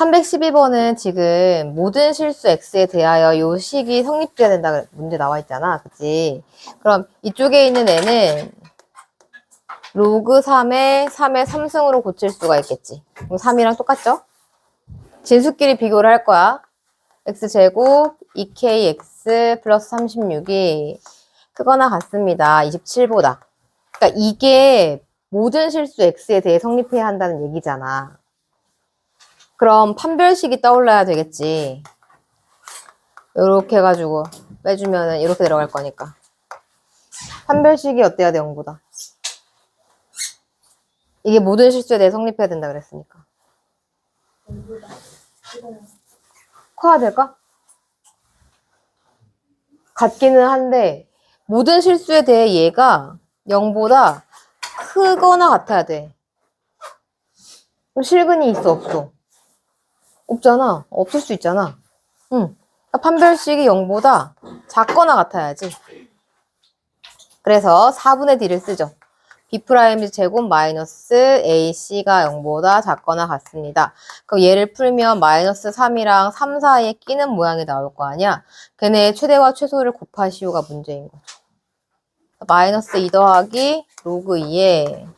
312번은 지금 모든 실수 x에 대하여 요 식이 성립돼야 된다 문제 나와 있잖아. 그치? 그럼 이쪽에 있는 애는 로그 3에 3의 3승으로 고칠 수가 있겠지. 그럼 3이랑 똑같죠? 진수끼리 비교를 할 거야. x제곱 2kx 플러스 36이 크거나 같습니다. 27보다. 그러니까 이게 모든 실수 x에 대해 성립해야 한다는 얘기잖아. 그럼 판별식이 떠올라야 되겠지. 요렇게 해가지고 빼주면은 이렇게 들어갈 거니까. 판별식이 어때야 돼, 0보다? 이게 모든 실수에 대해 성립해야 된다 그랬으니까. 커야 될까? 같기는 한데 모든 실수에 대해 얘가 0보다 크거나 같아야 돼. 그럼 실근이 있어, 없어? 없잖아. 없을 수 있잖아. 응. 그러니까 판별식이 0보다 작거나 같아야지. 그래서 4분의 D를 쓰죠. B' 제곱 마이너스 AC가 0보다 작거나 같습니다. 그럼 얘를 풀면 마이너스 3이랑 3 사이에 끼는 모양이 나올 거 아니야? 걔네의 최대와 최소를 곱하시오가 문제인 거죠. 마이너스 2 더하기 로그 2에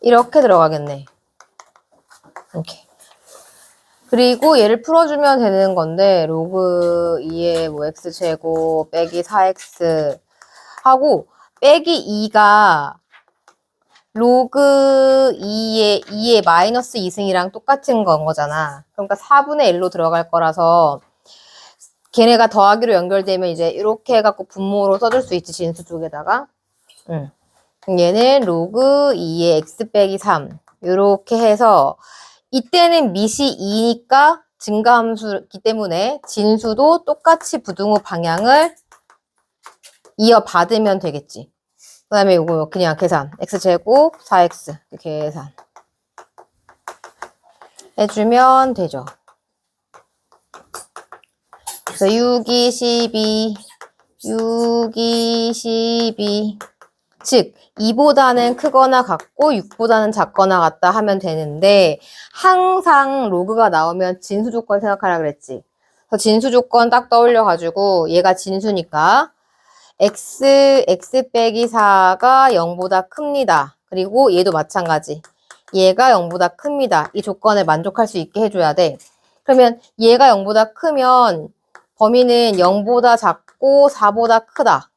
이렇게 들어가겠네. 이렇게. 그리고 얘를 풀어주면 되는 건데 로그 2에 뭐 x제곱 빼기 4x 하고 빼기 2가 로그 2의 마이너스 2승이랑 똑같은 건 거잖아. 그러니까 4분의 1로 들어갈 거라서 걔네가 더하기로 연결되면 이제 이렇게 해갖고 분모로 써줄 수 있지, 진수 쪽에다가. 응. 얘는 로그 2의 x 빼기 3 이렇게 해서 이때는 밑이 2니까 증가함수이기 때문에 진수도 똑같이 부등호 방향을 이어받으면 되겠지. 그 다음에 이거 그냥 계산. x제곱 4x 계산 해주면 되죠. 그래서 6, 2, 12 6, 2, 12 즉 2보다는 크거나 같고 6보다는 작거나 같다 하면 되는데 항상 로그가 나오면 진수 조건 생각하라 그랬지. 그래서 진수 조건 딱 떠올려가지고 얘가 진수니까 x 빼기 4가 0보다 큽니다. 그리고 얘도 마찬가지. 얘가 0보다 큽니다. 이 조건을 만족할 수 있게 해줘야 돼. 그러면 얘가 0보다 크면 범위는 0보다 작고 4보다 크다.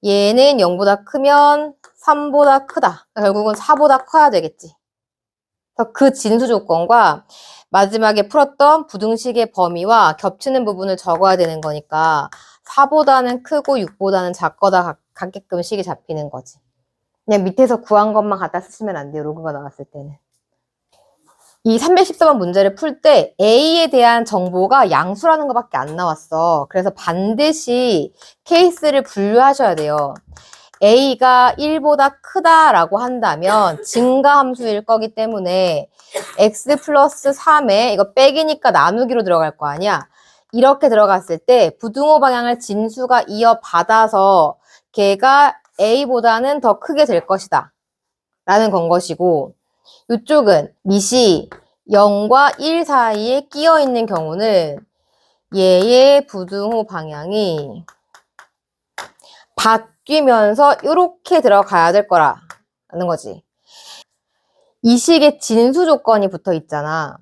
얘는 0보다 크면 3보다 크다. 결국은 4보다 커야 되겠지. 그래서 그 진수 조건과 마지막에 풀었던 부등식의 범위와 겹치는 부분을 적어야 되는 거니까 4보다는 크고 6보다는 작거나 같게끔 식이 잡히는 거지. 그냥 밑에서 구한 것만 갖다 쓰시면 안 돼요. 로그가 나왔을 때는. 이 314번 문제를 풀 때 A에 대한 정보가 양수라는 것밖에 안 나왔어. 그래서 반드시 케이스를 분류하셔야 돼요. A가 1보다 크다라고 한다면 증가함수일 거기 때문에 x 플러스 3에 이거 빼기니까 나누기로 들어갈 거 아니야. 이렇게 들어갔을 때 부등호 방향을 진수가 이어받아서 걔가 A보다는 더 크게 될 것이다 라는 건 것이고, 이쪽은 밑이 0과 1 사이에 끼어 있는 경우는 얘의 부등호 방향이 바뀌면서 이렇게 들어가야 될 거라는 거지. 이 식에 진수 조건이 붙어 있잖아.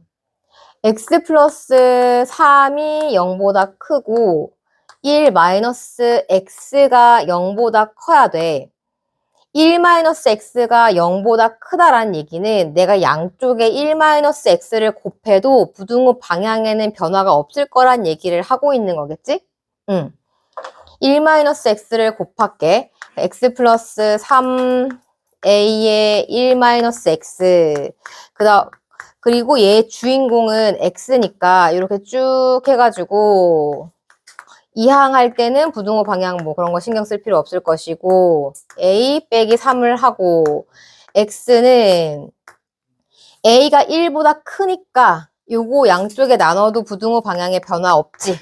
x 플러스 3이 0보다 크고 1 마이너스 x가 0보다 커야 돼. 1 마이너스 x가 0보다 크다라는 얘기는 내가 양쪽에 1 마이너스 x를 곱해도 부등호 방향에는 변화가 없을 거란 얘기를 하고 있는 거겠지? 응. 1 마이너스 x를 곱할게. x 플러스 3a의 1 마이너스 x. 그리고 얘 주인공은 x니까 이렇게 쭉 해가지고 이항할 때는 부등호 방향 뭐 그런 거 신경 쓸 필요 없을 것이고 a 빼기 3을 하고 x는 a가 1보다 크니까 요거 양쪽에 나눠도 부등호 방향에 변화 없지.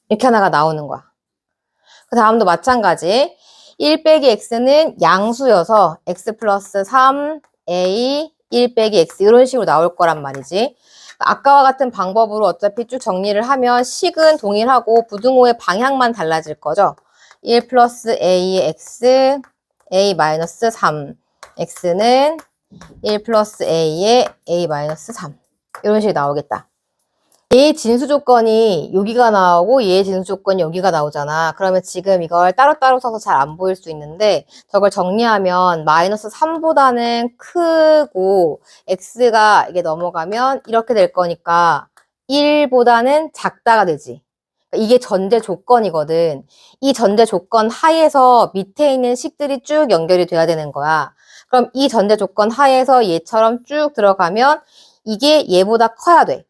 이렇게 하나가 나오는 거야. 그 다음도 마찬가지. 1 빼기 x는 양수여서 x 플러스 3, a, 1 빼기 x 이런 식으로 나올 거란 말이지. 아까와 같은 방법으로 어차피 쭉 정리를 하면 식은 동일하고 부등호의 방향만 달라질 거죠. 1 플러스 a의 x, a 마이너스 3, x는 1 플러스 a의 a 마이너스 3 이런 식이 나오겠다. 얘의 진수 조건이 여기가 나오고 얘의 진수 조건이 여기가 나오잖아. 그러면 지금 이걸 따로따로 써서 잘 안 보일 수 있는데 저걸 정리하면 마이너스 3보다는 크고 x가 이게 넘어가면 이렇게 될 거니까 1보다는 작다가 되지. 이게 전제 조건이거든. 이 전제 조건 하에서 밑에 있는 식들이 쭉 연결이 돼야 되는 거야. 그럼 이 전제 조건 하에서 얘처럼 쭉 들어가면 이게 얘보다 커야 돼.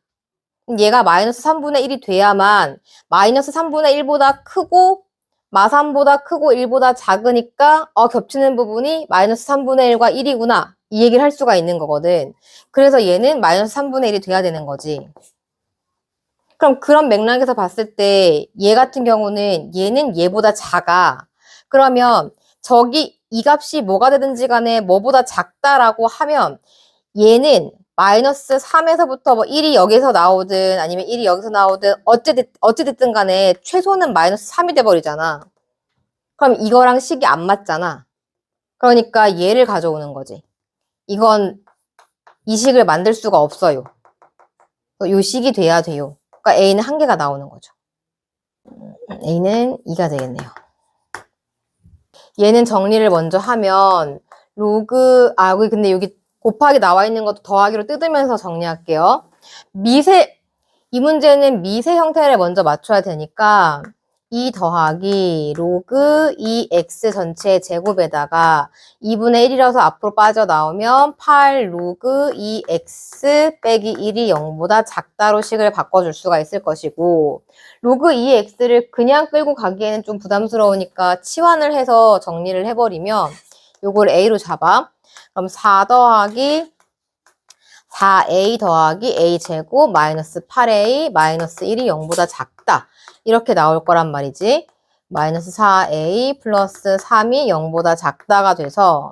얘가 마이너스 3분의 1이 돼야만 마이너스 3분의 1보다 크고 마3보다 크고 1보다 작으니까 겹치는 부분이 마이너스 3분의 1과 1이구나 이 얘기를 할 수가 있는 거거든. 그래서 얘는 마이너스 3분의 1이 돼야 되는 거지. 그럼 그런 맥락에서 봤을 때 얘 같은 경우는 얘는 얘보다 작아. 그러면 저기 이 값이 뭐가 되든지 간에 뭐보다 작다라고 하면 얘는 마이너스 3에서부터 뭐 1이 여기서 나오든 아니면 1이 여기서 나오든 어찌됐든 간에 최소는 마이너스 3이 돼버리잖아. 그럼 이거랑 식이 안 맞잖아. 그러니까 얘를 가져오는 거지. 이건 이 식을 만들 수가 없어요. 요 식이 돼야 돼요. 그러니까 A는 한 개가 나오는 거죠. A는 2가 되겠네요. 얘는 정리를 먼저 하면 로그 근데 여기 곱하기 나와 있는 것도 더하기로 뜯으면서 정리할게요. 이 문제는 미세 형태를 먼저 맞춰야 되니까 2 더하기 로그 2x 전체 제곱에다가 2분의 1이라서 앞으로 빠져나오면 8 로그 2x 빼기 1이 0보다 작다로 식을 바꿔줄 수가 있을 것이고 로그 2x를 그냥 끌고 가기에는 좀 부담스러우니까 치환을 해서 정리를 해버리면 요걸 a로 잡아. 그럼 4 더하기 4a 더하기 a 제곱 마이너스 8a 마이너스 1이 0보다 작다. 이렇게 나올 거란 말이지. 마이너스 4a 플러스 3이 0보다 작다가 돼서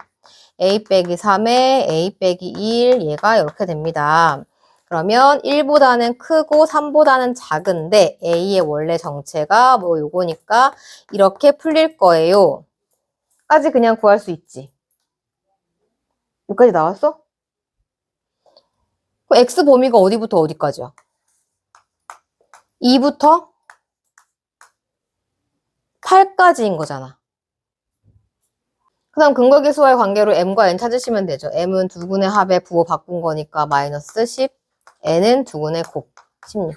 a 빼기 3에 a 빼기 1 얘가 이렇게 됩니다. 그러면 1보다는 크고 3보다는 작은데 a의 원래 정체가 뭐 요거니까 이렇게 풀릴 거예요. 까지 그냥 구할 수 있지. 여기까지 나왔어? 그 x 범위가 어디부터 어디까지야? 2부터 8까지인 거잖아. 그 다음 근거계수와의 관계로 m과 n 찾으시면 되죠. m은 두근의 합에 부호 바꾼 거니까 마이너스 10, n은 두근의 곱 16.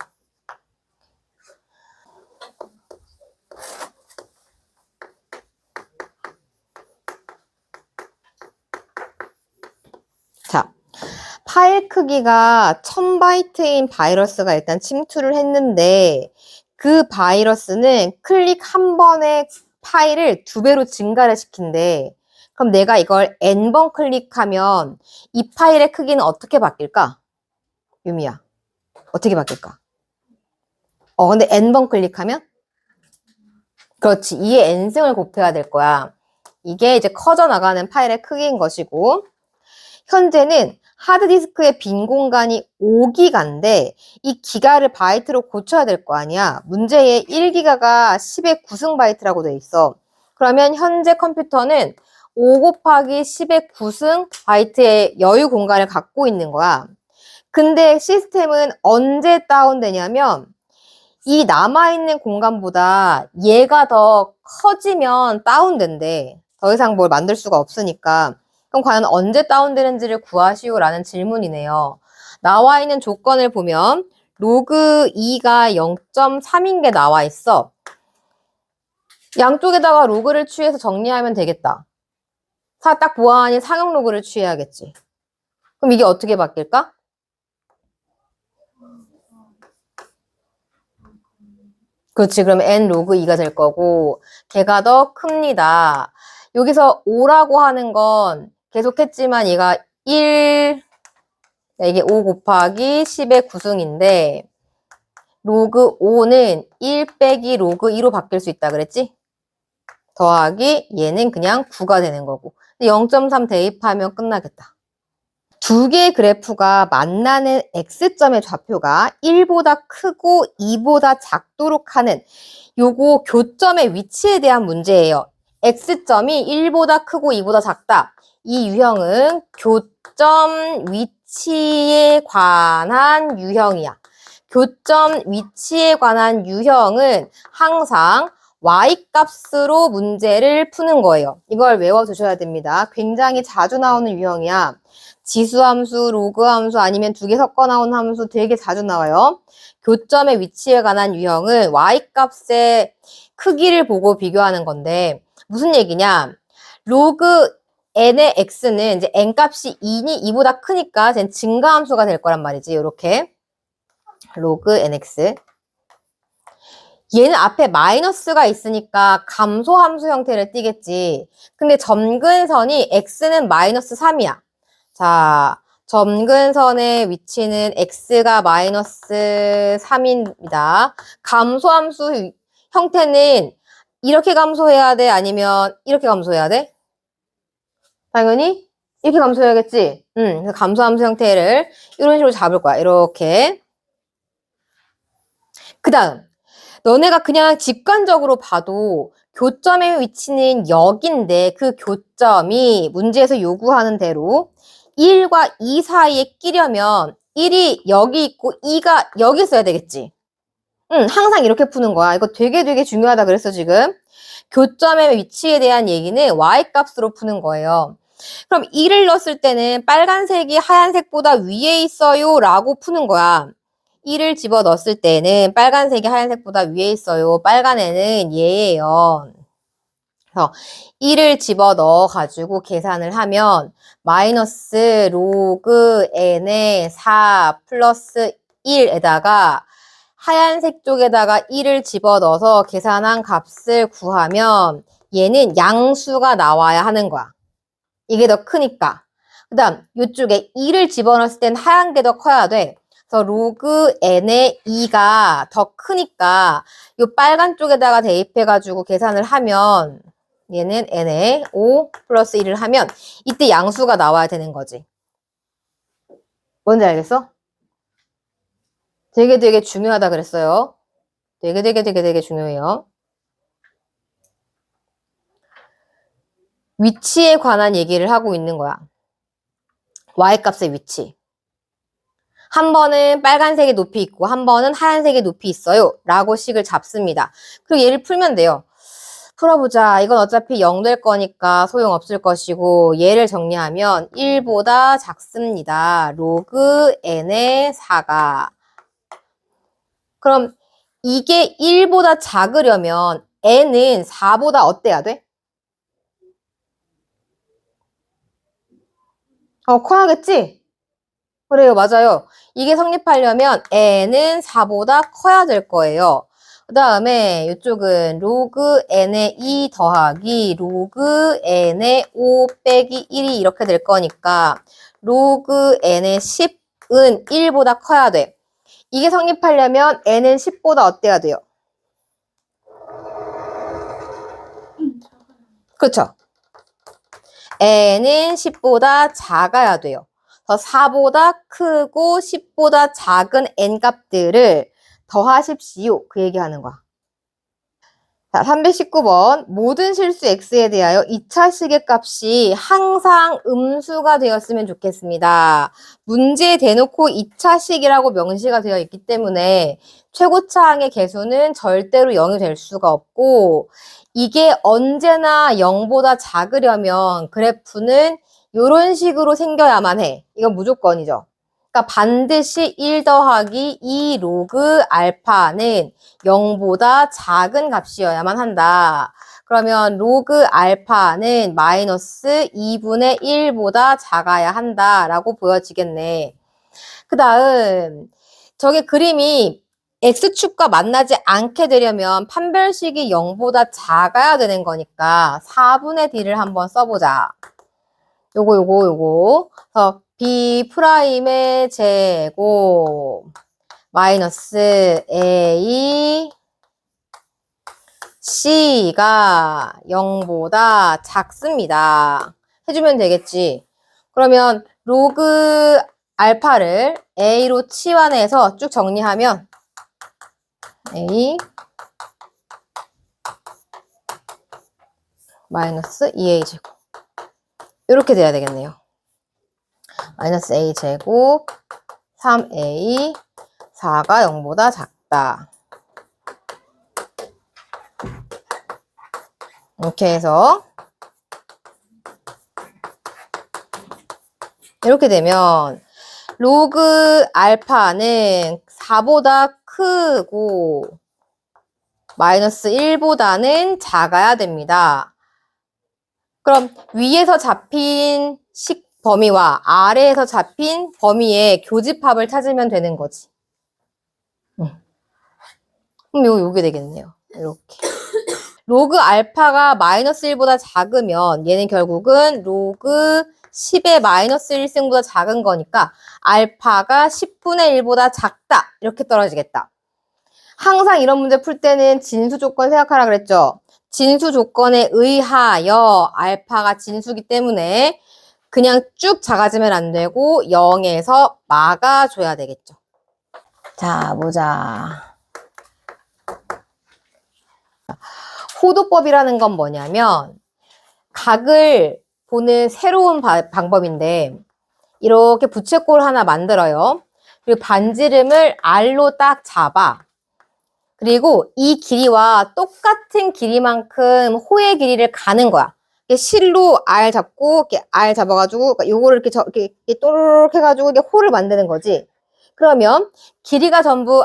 자, 파일 크기가 1000바이트인 바이러스가 일단 침투를 했는데 그 바이러스는 클릭 한 번에 파일을 2배로 증가를 시킨대. 그럼 내가 이걸 n번 클릭하면 이 파일의 크기는 어떻게 바뀔까? 유미야, 어떻게 바뀔까? 근데 n번 클릭하면? 그렇지, 2의 n승을 곱해야 될 거야. 이게 이제 커져 나가는 파일의 크기인 것이고 현재는 하드디스크의 빈 공간이 5기가인데 이 기가를 바이트로 고쳐야 될 거 아니야. 문제의 1기가가 10의 9승 바이트라고 돼 있어. 그러면 현재 컴퓨터는 5 곱하기 10의 9승 바이트의 여유 공간을 갖고 있는 거야. 근데 시스템은 언제 다운되냐면 이 남아있는 공간보다 얘가 더 커지면 다운된대. 더 이상 뭘 만들 수가 없으니까. 그럼 과연 언제 다운되는지를 구하시오 라는 질문이네요. 나와 있는 조건을 보면 로그 2가 0.3인 게 나와 있어. 양쪽에다가 로그를 취해서 정리하면 되겠다. 딱 보아하니 상용 로그를 취해야겠지. 그럼 이게 어떻게 바뀔까? 그렇지. 그럼 n 로그 2가 될 거고 걔가 더 큽니다. 여기서 5라고 하는 건 계속했지만 얘가 1, 이게 5 곱하기 10의 9승인데 로그 5는 1 빼기 로그 2로 바뀔 수 있다 그랬지? 더하기 얘는 그냥 9가 되는 거고. 0.3 대입하면 끝나겠다. 두 개의 그래프가 만나는 X점의 좌표가 1보다 크고 2보다 작도록 하는 요거 교점의 위치에 대한 문제예요. X점이 1보다 크고 2보다 작다. 이 유형은 교점 위치에 관한 유형이야. 교점 위치에 관한 유형은 항상 Y값으로 문제를 푸는 거예요. 이걸 외워두셔야 됩니다. 굉장히 자주 나오는 유형이야. 지수함수, 로그함수 아니면 두 개 섞어 나온 함수 되게 자주 나와요. 교점의 위치에 관한 유형은 Y값의 크기를 보고 비교하는 건데 무슨 얘기냐? 로그 n의 x는 이제 n값이 2보다 크니까 쟤는 증가함수가 될 거란 말이지. 이렇게 로그 nx 얘는 앞에 마이너스가 있으니까 감소함수 형태를 띠겠지. 근데 점근선이 x는 마이너스 3이야. 자, 점근선의 위치는 x가 마이너스 3입니다. 감소함수 형태는 이렇게 감소해야 돼? 아니면 이렇게 감소해야 돼? 당연히 이렇게 감소해야겠지? 그래서 감소함수 형태를 이런 식으로 잡을 거야. 이렇게. 그 다음. 너네가 그냥 직관적으로 봐도 교점의 위치는 여기인데 그 교점이 문제에서 요구하는 대로 1과 2 사이에 끼려면 1이 여기 있고 2가 여기 있어야 되겠지. 항상 이렇게 푸는 거야. 이거 되게 중요하다 그랬어, 지금. 교점의 위치에 대한 얘기는 Y값으로 푸는 거예요. 그럼 1을 넣었을 때는 빨간색이 하얀색보다 위에 있어요 라고 푸는 거야. 1을 집어 넣었을 때는 빨간색이 하얀색보다 위에 있어요. 빨간 애는 얘예요. 그래서 1을 집어 넣어 가지고 계산을 하면 마이너스 로그 n의 4 플러스 1에다가 하얀색 쪽에다가 1을 집어 넣어서 계산한 값을 구하면 얘는 양수가 나와야 하는 거야. 이게 더 크니까. 그 다음 이쪽에 2를 집어넣었을 땐 하얀 게 더 커야 돼. 그래서 로그 n의 2가 더 크니까 이 빨간 쪽에다가 대입해가지고 계산을 하면 얘는 n의 5 플러스 1을 하면 이때 양수가 나와야 되는 거지. 뭔지 알겠어? 되게 중요하다 그랬어요. 되게 중요해요. 위치에 관한 얘기를 하고 있는 거야. Y값의 위치. 한 번은 빨간색의 높이 있고 한 번은 하얀색의 높이 있어요 라고 식을 잡습니다. 그리고 얘를 풀면 돼요. 풀어보자. 이건 어차피 0 될 거니까 소용없을 것이고 얘를 정리하면 1보다 작습니다. 로그 n의 4가. 그럼 이게 1보다 작으려면 n은 4보다 어때야 돼? 커야겠지? 그래요, 맞아요. 이게 성립하려면 n은 4보다 커야 될 거예요. 그 다음에 이쪽은 로그 n의 2 더하기 로그 n의 5 빼기 1이 이렇게 될 거니까 로그 n의 10은 1보다 커야 돼. 이게 성립하려면 n은 10보다 어때야 돼요? 그렇죠. n은 10보다 작아야 돼요. 4보다 크고 10보다 작은 n 값들을 더하십시오. 그 얘기하는 거야. 자, 319번. 모든 실수 x에 대하여 2차식의 값이 항상 음수가 되었으면 좋겠습니다. 문제에 대놓고 2차식이라고 명시가 되어 있기 때문에 최고차항의 개수는 절대로 0이 될 수가 없고 이게 언제나 0보다 작으려면 그래프는 이런 식으로 생겨야만 해. 이건 무조건이죠. 그러니까 반드시 1 더하기 2 로그 알파는 0보다 작은 값이어야만 한다. 그러면 로그 알파는 마이너스 2분의 1보다 작아야 한다라고 보여지겠네. 그 다음 저게 그림이 X축과 만나지 않게 되려면 판별식이 0보다 작아야 되는 거니까 4분의 D를 한번 써보자. 요거. 그래서 B 프라임의 제곱 마이너스 A C가 0보다 작습니다. 해주면 되겠지. 그러면 로그 알파를 A로 치환해서 쭉 정리하면 A 마이너스 2A 제곱 이렇게 돼야 되겠네요. 마이너스 A 제곱 3A 4가 0보다 작다. 이렇게 해서 이렇게 되면 로그 알파는 4보다 크고 마이너스 1보다는 작아야 됩니다. 그럼 위에서 잡힌 범위와 아래에서 잡힌 범위의 교집합을 찾으면 되는 거지. 그럼 요게 되겠네요. 이렇게. 로그 알파가 마이너스 1보다 작으면 얘는 결국은 로그 10의 마이너스 1승보다 작은 거니까 알파가 10분의 1보다 작다. 이렇게 떨어지겠다. 항상 이런 문제 풀 때는 진수 조건 생각하라 그랬죠. 진수 조건에 의하여 알파가 진수기 때문에 그냥 쭉 작아지면 안 되고 0에서 막아줘야 되겠죠. 자, 보자. 호도법이라는 건 뭐냐면 각을 보는 새로운 방법인데 이렇게 부채꼴 하나 만들어요. 그리고 반지름을 R로 딱 잡아. 그리고 이 길이와 똑같은 길이만큼 호의 길이를 가는 거야. 실로 R 잡고 이렇게 R 잡아가지고 요거를 이렇게 또르륵 해가지고 이렇게 호를 만드는 거지. 그러면 길이가 전부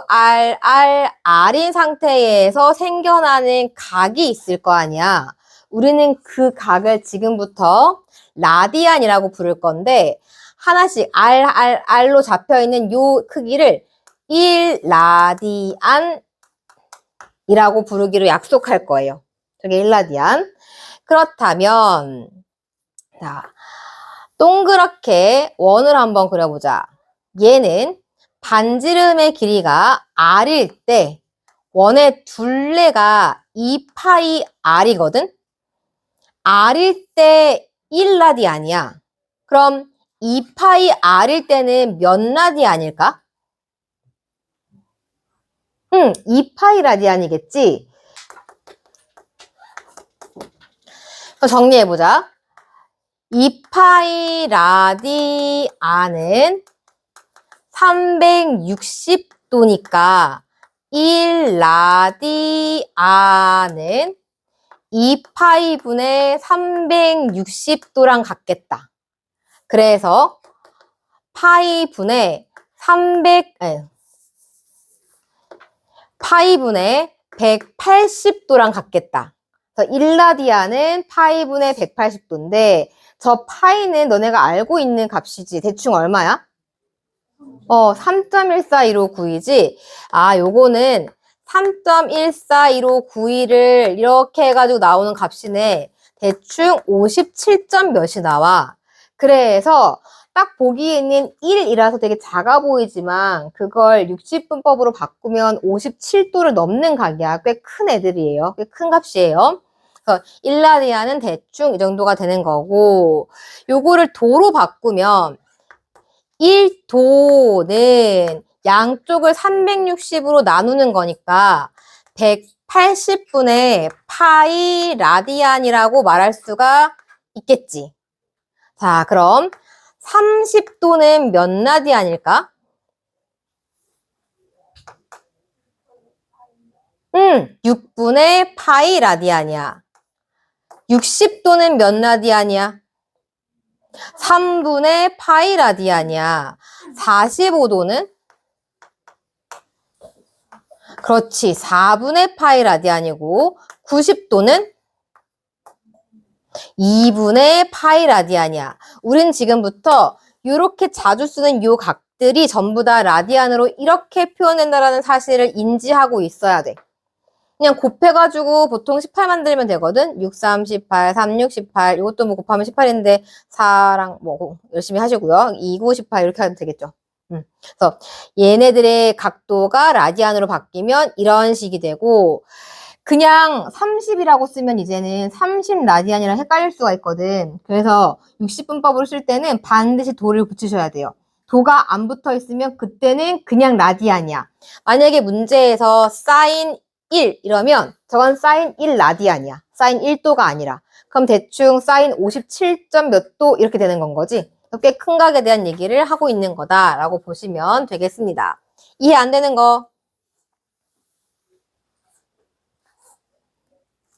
R인 상태에서 생겨나는 각이 있을 거 아니야. 우리는 그 각을 지금부터 라디안이라고 부를 건데 하나씩 R로 잡혀있는 요 크기를 1라디안 이라고 부르기로 약속할 거예요. 저게 1라디안. 그렇다면 자, 동그랗게 원을 한번 그려보자. 얘는 반지름의 길이가 R일 때 원의 둘레가 2파이 R이거든? R일 때 1라디안이야. 그럼 2파이 R일 때는 몇 라디안일까? 2파이 라디안이겠지? 정리해보자. 2파이 라디안은 360도니까 1라디안은 2파이 분의 360도랑 같겠다. 그래서 파이 분의 180도랑 같겠다. 그래서 1라디안은 파이분의 180도인데 저 파이는 너네가 알고 있는 값이지. 대충 얼마야? 3.141592지. 아, 요거는 3.141592를 이렇게 해가지고 나오는 값이네. 대충 57점 몇이 나와. 그래서 딱 보기에는 1이라서 되게 작아 보이지만 그걸 60분법으로 바꾸면 57도를 넘는 각이야. 꽤 큰 애들이에요. 꽤 큰 값이에요. 그래서 1라디안은 대충 이 정도가 되는 거고 요거를 도로 바꾸면 1도는 양쪽을 360으로 나누는 거니까 180분의 파이 라디안이라고 말할 수가 있겠지. 자, 그럼 30도는 몇 라디안일까? 6분의 파이 라디안이야. 60도는 몇 라디안이야? 3분의 파이 라디안이야. 45도는? 그렇지. 4분의 파이 라디안이고 90도는? 2분의 파이 라디안이야. 우린 지금부터 이렇게 자주 쓰는 요 각들이 전부 다 라디안으로 이렇게 표현된다는 사실을 인지하고 있어야 돼. 그냥 곱해가지고 보통 18 만들면 되거든. 6, 3, 18, 3, 6, 18. 이것도 뭐 곱하면 18인데 4랑 뭐 열심히 하시고요. 2, 9, 18 이렇게 하면 되겠죠. 그래서 얘네들의 각도가 라디안으로 바뀌면 이런 식이 되고 그냥 30이라고 쓰면 이제는 30 라디안이랑 헷갈릴 수가 있거든. 그래서 60분법으로 쓸 때는 반드시 도를 붙이셔야 돼요. 도가 안 붙어 있으면 그때는 그냥 라디안이야. 만약에 문제에서 사인 1 이러면 저건 사인 1 라디안이야. 사인 1도가 아니라. 그럼 대충 사인 57점 몇 도 이렇게 되는 건 거지. 꽤 큰 각에 대한 얘기를 하고 있는 거다라고 보시면 되겠습니다. 이해 안 되는 거?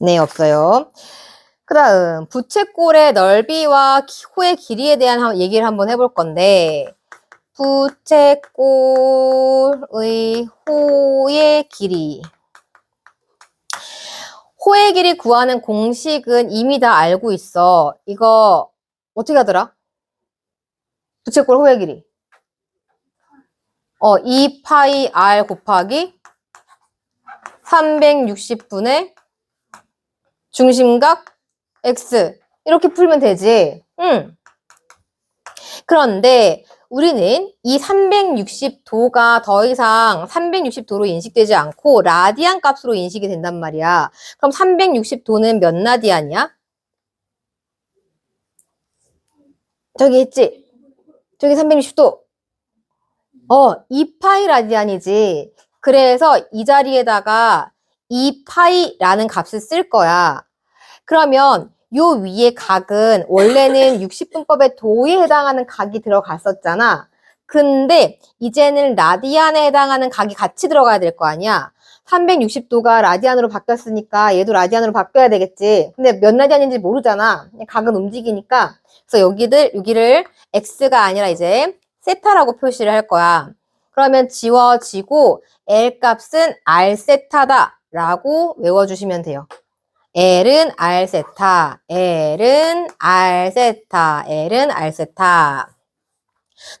네, 없어요. 그 다음 부채꼴의 넓이와 호의 길이에 대한 얘기를 한번 해볼 건데 부채꼴의 호의 길이 호의 길이 구하는 공식은 이미 다 알고 있어. 이거 어떻게 하더라? 부채꼴 호의 길이 2파이 r 곱하기 360분의 중심각 x 이렇게 풀면 되지. 그런데 우리는 이 360도가 더 이상 360도로 인식되지 않고 라디안 값으로 인식이 된단 말이야. 그럼 360도는 몇 라디안이야? 저기 있지? 저기 360도. 2파이 라디안이지. 그래서 이 자리에다가 2파이라는 값을 쓸 거야. 그러면 요 위에 각은 원래는 60분법의 도에 해당하는 각이 들어갔었잖아. 근데 이제는 라디안에 해당하는 각이 같이 들어가야 될 거 아니야. 360도가 라디안으로 바뀌었으니까 얘도 라디안으로 바뀌어야 되겠지. 근데 몇 라디안인지 모르잖아. 각은 움직이니까. 그래서 여기를 x가 아니라 이제 세타라고 표시를 할 거야. 그러면 지워지고 L 값은 R 세타다 라고 외워주시면 돼요. L은 R 세타, L은 R 세타, L은 R 세타.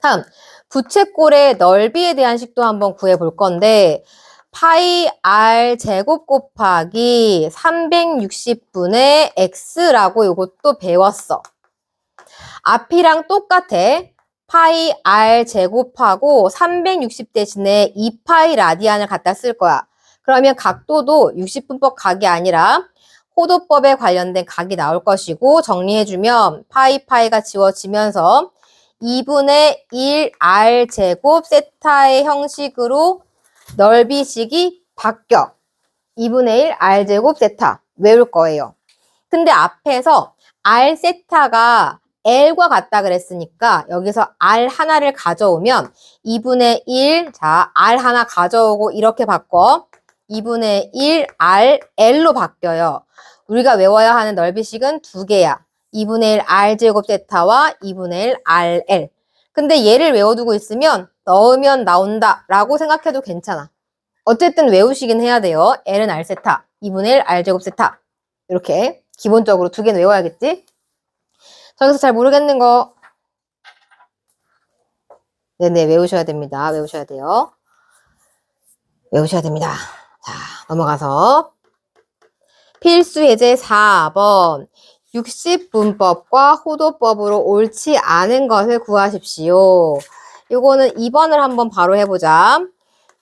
다음, 부채꼴의 넓이에 대한 식도 한번 구해볼 건데 파이 R 제곱 곱하기 360분의 X라고 이것도 배웠어. 앞이랑 똑같아. 파이 R 제곱하고 360 대신에 2파이 라디안을 갖다 쓸 거야. 그러면 각도도 60분법 각이 아니라 호도법에 관련된 각이 나올 것이고 정리해주면 파이가 지워지면서 2분의 1 R 제곱 세타의 형식으로 넓이식이 바뀌어. 2분의 1 R 제곱 세타 외울 거예요. 근데 앞에서 R 세타가 L과 같다 그랬으니까 여기서 R 하나를 가져오면 2분의 1, 자 R 하나 가져오고 이렇게 바꿔 2분의 1 R L로 바뀌어요. 우리가 외워야 하는 넓이식은 두 개야. 2분의 1 R 제곱 세타와 2분의 1 RL. 근데 얘를 외워두고 있으면 넣으면 나온다 라고 생각해도 괜찮아. 어쨌든 외우시긴 해야 돼요. L은 R 세타, 2분의 1 R 제곱 세타. 이렇게 기본적으로 두 개는 외워야겠지? 저기서 잘 모르겠는 거 네네 외우셔야 됩니다. 외우셔야 돼요. 외우셔야 됩니다. 자, 넘어가서 필수 예제 4번 60분법과 호도법으로 옳지 않은 것을 구하십시오. 요거는 2번을 한번 바로 해보자.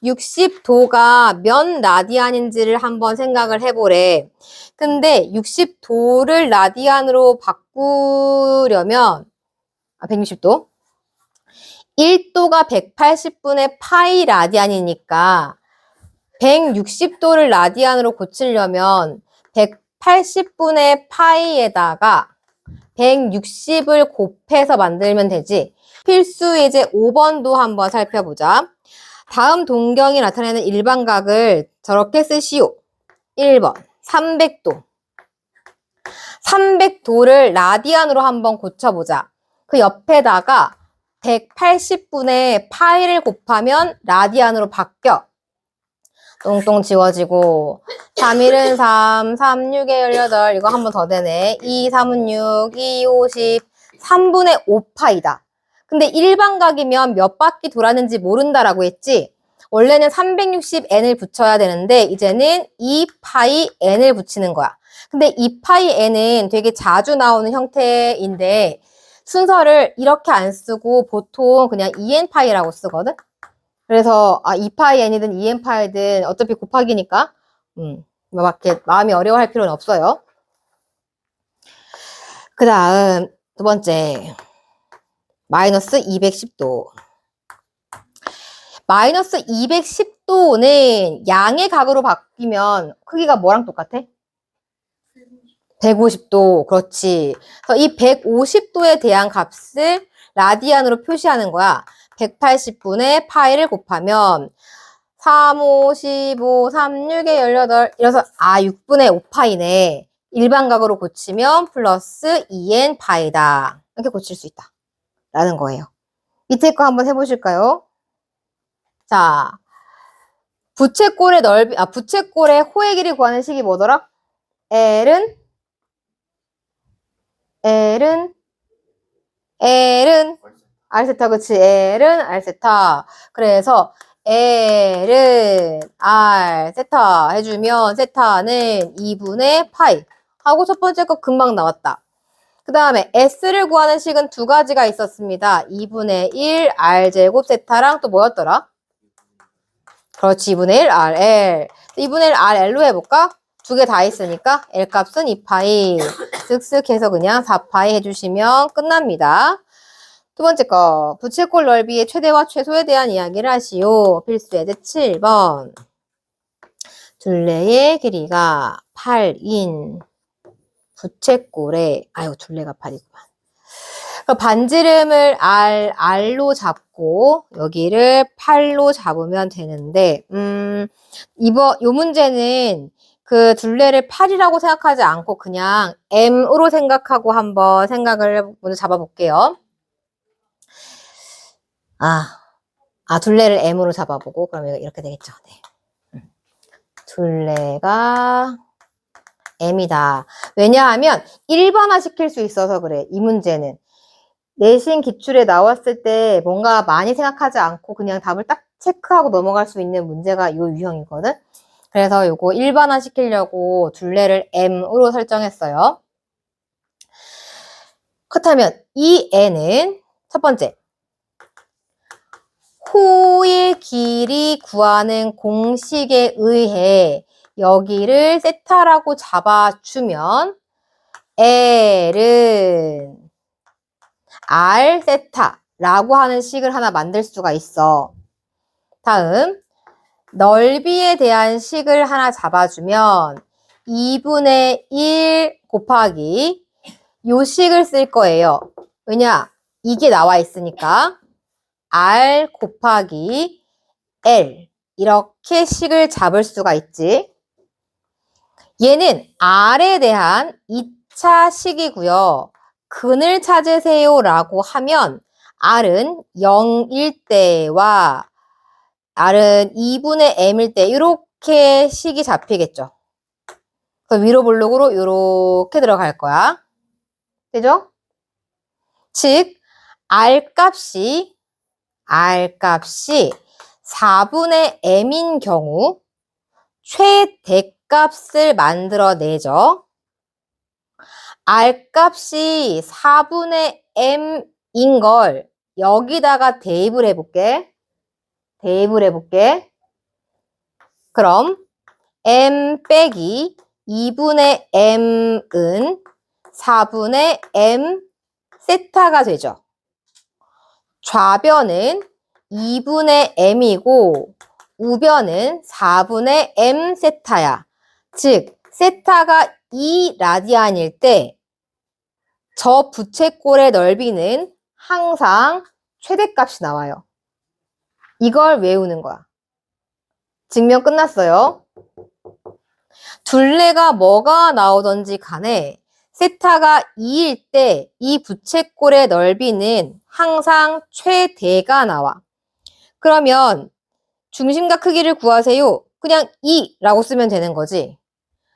60도가 몇 라디안인지를 한번 생각을 해보래. 근데 60도를 라디안으로 바꾸려면 160도 1도가 180분의 파이 라디안이니까 160도를 라디안으로 고치려면 180분의 파이에다가 160을 곱해서 만들면 되지. 필수 예제 5번도 한번 살펴보자. 다음 동경이 나타내는 일반각을 저렇게 쓰시오. 1번 300도. 300도를 라디안으로 한번 고쳐보자. 그 옆에다가 180분의 파이를 곱하면 라디안으로 바뀌어. 똥똥 지워지고 3일은 3, 3, 6에 18 이거 한 번 더 되네. 2, 3은 6, 2, 50 3분의 5파이다. 근데 일반각이면 몇 바퀴 돌았는지 모른다라고 했지? 원래는 360n을 붙여야 되는데 이제는 2파이 n을 붙이는 거야. 근데 2파이 n은 되게 자주 나오는 형태인데 순서를 이렇게 안 쓰고 보통 그냥 2n파이라고 쓰거든? 그래서 2파이 n이든 2n파이든 어차피 곱하기니까 밖에 마음이 어려워할 필요는 없어요. 그 다음 두 번째 마이너스 210도. 마이너스 210도는 양의 각으로 바뀌면 크기가 뭐랑 똑같아? 150도. 그렇지. 그래서 이 150도에 대한 값을 라디안으로 표시하는 거야. 180분의 파이를 곱하면 3, 5, 15, 3, 6에 18 이래서 6분의 5파이네. 일반각으로 고치면 플러스 2n 파이다. 이렇게 고칠 수 있다. 라는 거예요. 밑에 거 한번 해보실까요? 자, 부채꼴의 부채꼴의 호의 길이 구하는 식이 뭐더라? L은 R세타, 그치? L은 R세타. 그래서 L은 R세타 해주면 세타는 2분의 파이 하고 첫 번째 거 금방 나왔다. 그 다음에 S를 구하는 식은 두 가지가 있었습니다. 2분의 1 R제곱 세타랑 또 뭐였더라? 그렇지, 2분의 1 RL. 2분의 1 RL로 해볼까? 두 개 다 있으니까 L 값은 2파이. 쓱쓱 해서 그냥 4파이 해주시면 끝납니다. 두 번째 거, 부채꼴 넓이의 최대와 최소에 대한 이야기를 하시오. 필수 예제 7번. 둘레의 길이가 8인 부채꼴에, 둘레가 8이구만. 반지름을 R로 잡고 여기를 8로 잡으면 되는데 요 문제는 그 둘레를 8이라고 생각하지 않고 그냥 M으로 생각하고 한번 생각을 먼저 잡아볼게요. 둘레를 M으로 잡아보고 그러면 이렇게 되겠죠. 네. 둘레가 M이다. 왜냐하면 일반화 시킬 수 있어서 그래. 이 문제는. 내신 기출에 나왔을 때 뭔가 많이 생각하지 않고 그냥 답을 딱 체크하고 넘어갈 수 있는 문제가 요 유형이거든. 그래서 요거 일반화 시키려고 둘레를 M으로 설정했어요. 그렇다면 이 N은 첫 번째 호의 길이 구하는 공식에 의해 여기를 세타라고 잡아주면 L은 R 세타라고 하는 식을 하나 만들 수가 있어. 다음 넓이에 대한 식을 하나 잡아주면 2분의 1 곱하기 요 식을 쓸 거예요. 왜냐? 이게 나와 있으니까 R 곱하기 L 이렇게 식을 잡을 수가 있지. 얘는 R에 대한 2차 식이고요. 근을 찾으세요 라고 하면 R은 0일 때와 R은 2분의 M일 때 이렇게 식이 잡히겠죠. 그래서 위로 볼록으로 이렇게 들어갈 거야. 되죠? 즉 R 값이 4분의 M인 경우 최대값을 만들어내죠. R 값이 4분의 M인 걸 여기다가 대입을 해볼게. 그럼 M 빼기 2분의 M은 4분의 M 세타가 되죠. 좌변은 2분의 M이고 우변은 4분의 M 세타야. 즉 세타가 2 라디안일 때 저 부채꼴의 넓이는 항상 최대값이 나와요. 이걸 외우는 거야. 증명 끝났어요. 둘레가 뭐가 나오던지 간에 세타가 2일 때 이 부채꼴의 넓이는 항상 최대가 나와. 그러면 중심과 크기를 구하세요. 그냥 2라고 쓰면 되는 거지.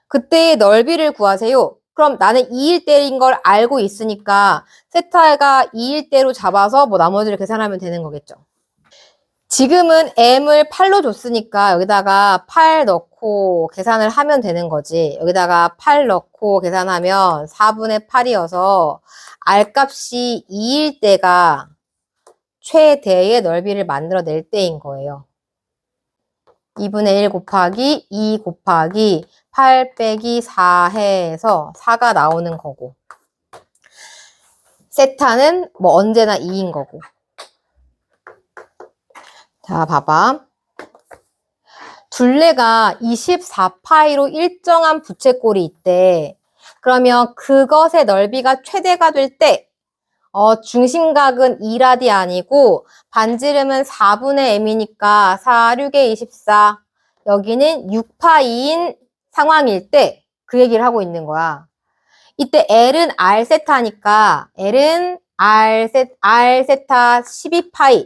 그때의 넓이를 구하세요. 그럼 나는 2일 때인 걸 알고 있으니까 세타가 2일 때로 잡아서 뭐 나머지를 계산하면 되는 거겠죠. 지금은 M을 8로 줬으니까 여기다가 8 넣고 계산을 하면 되는 거지. 여기다가 8 넣고 계산하면 4분의 8이어서 R 값이 2일 때가 최대의 넓이를 만들어낼 때인 거예요. 2분의 1 곱하기 2 곱하기 8 빼기 4 해서 4가 나오는 거고. 세타는 뭐 언제나 2인 거고. 자, 봐봐. 둘레가 24파이로 일정한 부채꼴이 있대. 그러면 그것의 넓이가 최대가 될 때, 중심각은 2라디안이고, 반지름은 4분의 m이니까 4, 6에 24. 여기는 6파이인 상황일 때 그 얘기를 하고 있는 거야. 이때 L은 R세타니까 L은 R세타 12파이.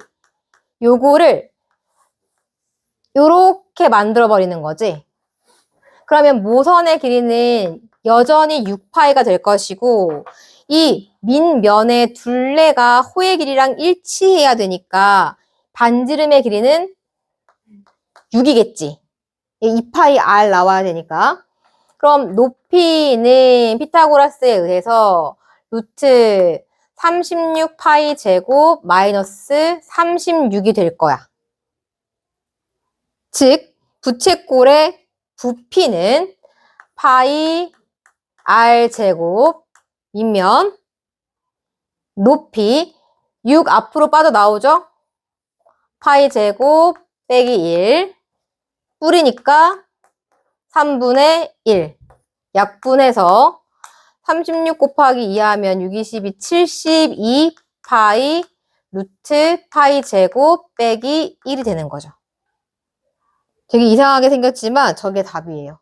요거를 요렇게 만들어버리는 거지. 그러면 모선의 길이는 여전히 6파이가 될 것이고 이 밑면의 둘레가 호의 길이랑 일치해야 되니까 반지름의 길이는 6이겠지. 2파이 R 나와야 되니까. 그럼 높이는 피타고라스에 의해서 루트 36파이 제곱 마이너스 36이 될 거야. 즉 부채꼴의 부피는 파이 R 제곱 밑면 높이 6 앞으로 빠져나오죠? 파이 제곱 빼기 1 뿌리니까 3분의 1 약분해서 36 곱하기 2 하면 6, 22, 72 파이 루트 파이 제곱 빼기 1이 되는 거죠. 되게 이상하게 생겼지만 저게 답이에요.